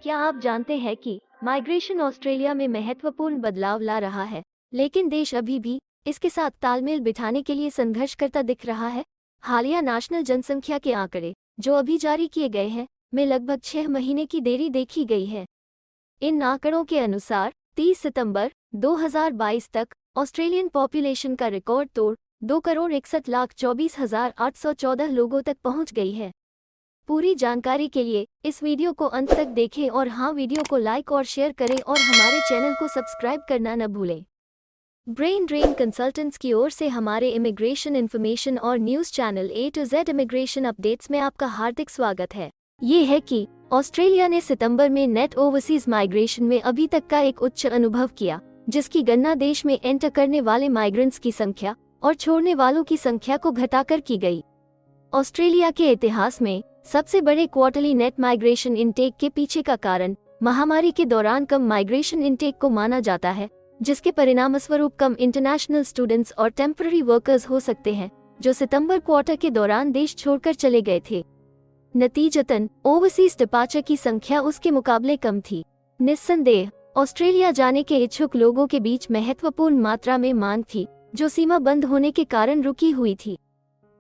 क्या आप जानते हैं कि माइग्रेशन ऑस्ट्रेलिया में महत्वपूर्ण बदलाव ला रहा है, लेकिन देश अभी भी इसके साथ तालमेल बिठाने के लिए संघर्ष करता दिख रहा है। हालिया नेशनल जनसंख्या के आंकड़े जो अभी जारी किए गए हैं में लगभग 6 महीने की देरी देखी गई है। इन आंकड़ों के अनुसार 30 सितंबर 2022 तक ऑस्ट्रेलियन पॉपुलेशन का रिकॉर्ड तोड़ 2,61,24,814 लोगों तक पहुंच गई है। पूरी जानकारी के लिए इस वीडियो को अंत तक देखें और हाँ, वीडियो को लाइक और शेयर करें और हमारे चैनल को सब्सक्राइब करना न भूलें। ब्रेन ड्रेन कंसल्टेंट्स की ओर से हमारे इमिग्रेशन इन्फॉर्मेशन और news channel A to Z immigration updates में आपका हार्दिक स्वागत है। ये है कि ऑस्ट्रेलिया ने सितंबर में नेट ओवरसीज माइग्रेशन में अभी तक का एक उच्च अनुभव किया, जिसकी गणना देश में एंटर करने वाले माइग्रेंट्स की संख्या और छोड़ने वालों की संख्या को घटाकर की गई। ऑस्ट्रेलिया के इतिहास में सबसे बड़े क्वार्टरली नेट माइग्रेशन इनटेक के पीछे का कारण महामारी के दौरान कम माइग्रेशन इनटेक को माना जाता है, जिसके परिणामस्वरूप कम इंटरनेशनल स्टूडेंट्स और टेम्पररी वर्कर्स हो सकते हैं जो सितंबर क्वार्टर के दौरान देश छोड़कर चले गए थे। नतीजतन ओवरसीज डिपार्चर की संख्या उसके मुकाबले कम थी। निस्संदेह ऑस्ट्रेलिया जाने के इच्छुक लोगों के बीच महत्वपूर्ण मात्रा में मांग थी, जो सीमा बंद होने के कारण रुकी हुई थी।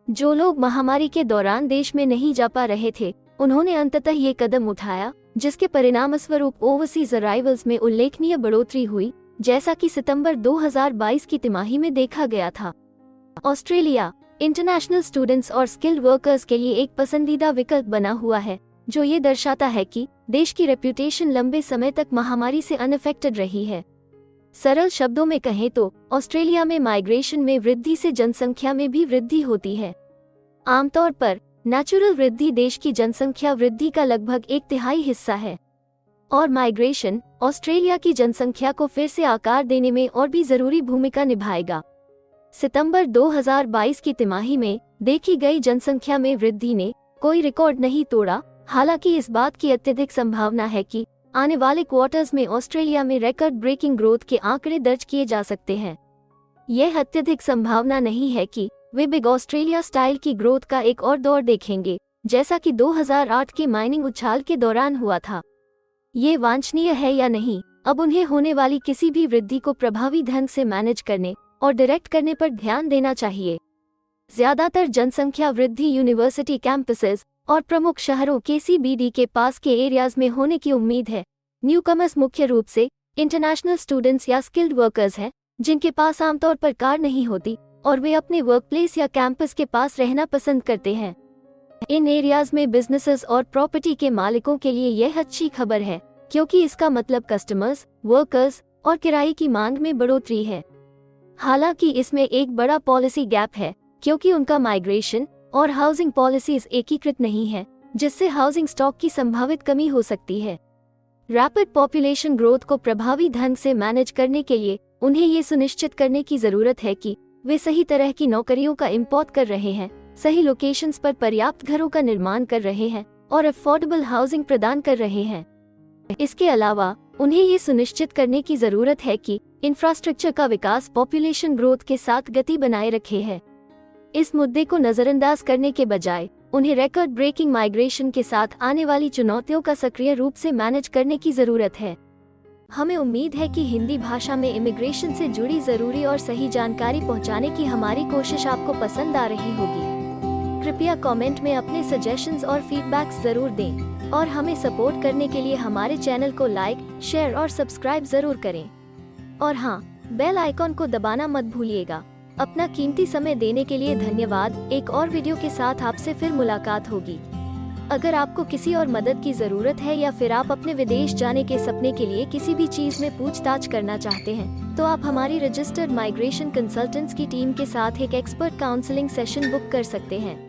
जो लोग महामारी के दौरान देश में नहीं जा पा रहे थे, उन्होंने अंततः ये कदम उठाया, जिसके परिणामस्वरूप ओवरसीज अराइवल्स में उल्लेखनीय बढ़ोतरी हुई, जैसा कि सितंबर 2022 की तिमाही में देखा गया था। ऑस्ट्रेलिया इंटरनेशनल स्टूडेंट्स और स्किल्ड वर्कर्स के लिए एक पसंदीदा विकल्प बना हुआ है, जो ये दर्शाता है कि देश की रेप्यूटेशन लंबे समय तक महामारी से अनअफेक्टेड रही है। सरल शब्दों में कहें तो ऑस्ट्रेलिया में माइग्रेशन में वृद्धि से जनसंख्या में भी वृद्धि होती है। आमतौर पर नेचुरल वृद्धि देश की जनसंख्या वृद्धि का लगभग 1/3 हिस्सा है, और माइग्रेशन ऑस्ट्रेलिया की जनसंख्या को फिर से आकार देने में और भी जरूरी भूमिका निभाएगा। सितंबर 2022 की तिमाही में देखी गई जनसंख्या में वृद्धि ने कोई रिकॉर्ड नहीं तोड़ा। हालांकि इस बात की अत्यधिक संभावना है कि आने वाले क्वार्टर्स में ऑस्ट्रेलिया में रिकॉर्ड ब्रेकिंग ग्रोथ के आंकड़े दर्ज किए जा सकते हैं। यह अत्यधिक संभावना नहीं है कि वे बिग ऑस्ट्रेलिया स्टाइल की ग्रोथ का एक और दौर देखेंगे, जैसा कि 2008 के माइनिंग उछाल के दौरान हुआ था। ये वांछनीय है या नहीं, अब उन्हें होने वाली किसी भी वृद्धि को प्रभावी ढंग से मैनेज करने और डायरेक्ट करने पर ध्यान देना चाहिए। ज्यादातर जनसंख्या वृद्धि यूनिवर्सिटी कैंपसेस और प्रमुख शहरों के CBD के पास के एरियाज में होने की उम्मीद है। न्यूकमर्स मुख्य रूप से इंटरनेशनल स्टूडेंट्स या स्किल्ड वर्कर्स हैं, जिनके पास आमतौर पर कार नहीं होती और वे अपने वर्कप्लेस या कैंपस के पास रहना पसंद करते हैं। इन एरियाज में बिजनेसेस और प्रॉपर्टी के मालिकों के लिए यह अच्छी खबर है, क्योंकि इसका मतलब कस्टमर्स, वर्कर्स और किराए की मांग में बढ़ोतरी है। हालांकि इसमें एक बड़ा पॉलिसी गैप है, क्योंकि उनका माइग्रेशन और हाउसिंग पॉलिसीज एकीकृत नहीं है, जिससे हाउसिंग स्टॉक की संभावित कमी हो सकती है। रैपिड पॉपुलेशन ग्रोथ को प्रभावी ढंग से मैनेज करने के लिए उन्हें ये सुनिश्चित करने की जरूरत है कि वे सही तरह की नौकरियों का इंपोर्ट कर रहे हैं, सही लोकेशंस पर पर्याप्त घरों का निर्माण कर रहे हैं और अफोर्डेबल हाउसिंग प्रदान कर रहे हैं। इसके अलावा उन्हें ये सुनिश्चित करने की जरूरत है कि इंफ्रास्ट्रक्चर का विकास पॉपुलेशन ग्रोथ के साथ गति बनाए रखे है। इस मुद्दे को नजरअंदाज करने के बजाय उन्हें रिकॉर्ड ब्रेकिंग माइग्रेशन के साथ आने वाली चुनौतियों का सक्रिय रूप से मैनेज करने की जरूरत है। हमें उम्मीद है कि हिंदी भाषा में इमिग्रेशन से जुड़ी जरूरी और सही जानकारी पहुंचाने की हमारी कोशिश आपको पसंद आ रही होगी। कृपया कमेंट में अपने सजेशंस और फीडबैक्स जरूर दें और हमें सपोर्ट करने के लिए हमारे चैनल को लाइक, शेयर और सब्सक्राइब जरूर करें। और हाँ, बेल आइकॉन को दबाना मत भूलिएगा। अपना कीमती समय देने के लिए धन्यवाद। एक और वीडियो के साथ आपसे फिर मुलाकात होगी। अगर आपको किसी और मदद की जरूरत है या फिर आप अपने विदेश जाने के सपने के लिए किसी भी चीज में पूछताछ करना चाहते हैं, तो आप हमारी रजिस्टर्ड माइग्रेशन कंसल्टेंट्स की टीम के साथ एक एक्सपर्ट काउंसलिंग सेशन बुक कर सकते हैं।